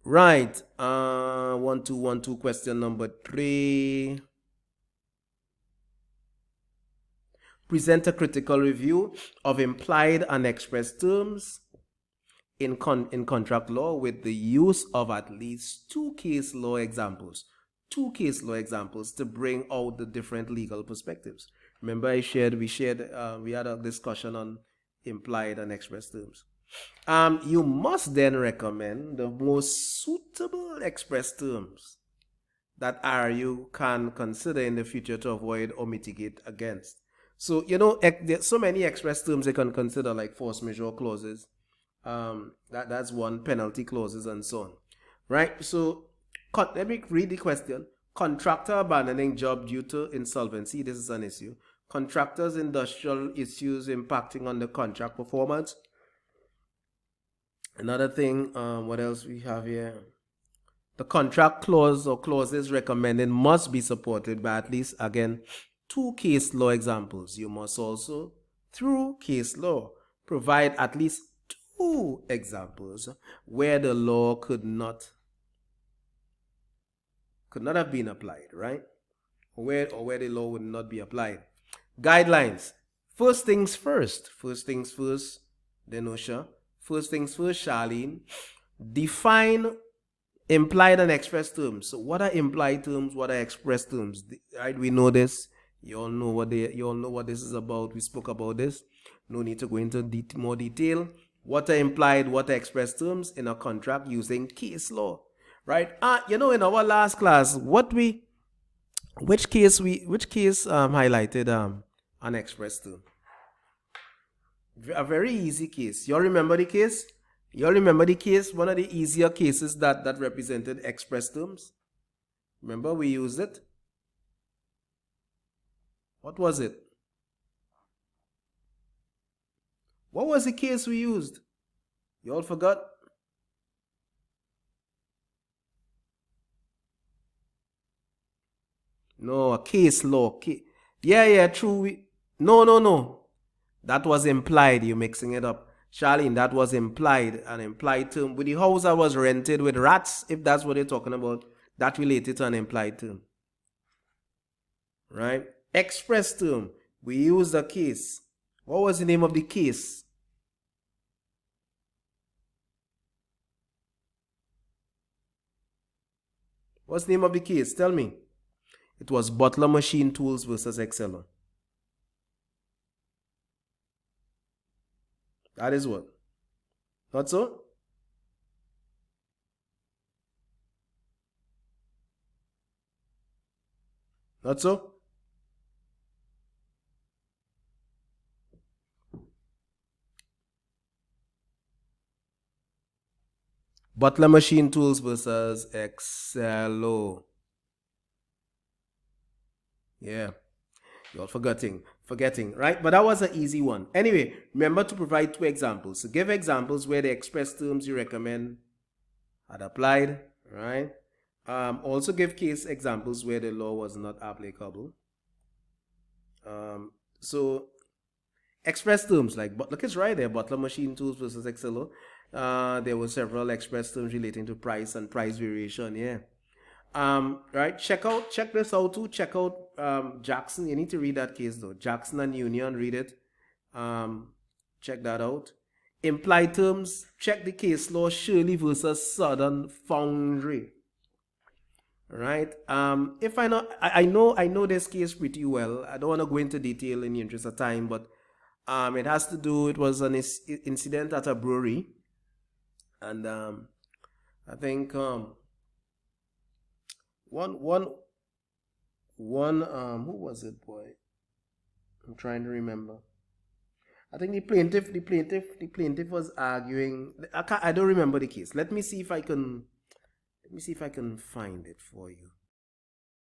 Right. 1212 question number 3. Present a critical review of implied and express terms in contract law with the use of at least two case law examples. Two case law examples to bring out the different legal perspectives. Remember, we had a discussion on implied and express terms. You must then recommend the most suitable express terms that RU can consider in the future to avoid or mitigate against. So, there's so many express terms they can consider, like force majeure clauses. That's one, penalty clauses, and so on. Right? So, let me read the question. Contractor abandoning job due to insolvency. This is an issue. Contractors' industrial issues impacting on the contract performance. Another thing, what else we have here? The contract clause or clauses recommended must be supported by at least, again, two case law examples. You must also, through case law, provide at least two examples where the law could not have been applied, right? Or where the law would not be applied. Guidelines. First things first, Denosha. First things first, Charlene. Define implied and express terms. So what are implied terms? What are express terms? Right? We know this. You all know what this is about. We spoke about this. No need to go into more detail. What are implied? What are express terms in a contract using case law? Right? In our last class, which case highlighted an express term? A very easy case. You all remember the case? One of the easier cases that represented express terms. Remember, we used it. What was it? What was the case we used? You all forgot? No, a case law. Yeah, true. No. That was implied. You're mixing it up. Charlene, that was implied, an implied term. With the house that was rented with rats, if that's what you're talking about, that related to an implied term. Right? Express term. We use the case. What was the name of the case? What's the name of the case? Tell me. It was Butler Machine Tools versus Exceller. That is what? Not so? Not so? Butler Machine Tools versus Excello. Yeah. You're forgetting, right? But that was an easy one. Anyway, remember to provide two examples. So give examples where the express terms you recommend had applied, right? Also give case examples where the law was not applicable. So express terms, like, look, it's right there, Butler Machine Tools versus Excello. There were several express terms relating to price and price variation, yeah. Right, check this out too. Check out Jackson. You need to read that case though. Jackson and Union, read it. Check that out. Implied terms, check the case law, Shirley versus Southern Foundry. Right. If I know this case pretty well. I don't want to go into detail in the interest of time, but it has to do. It was an incident at a brewery, and I think one who was it, boy? I'm trying to remember. I think the plaintiff was arguing. I don't remember the case. Let me see if I can find it for you.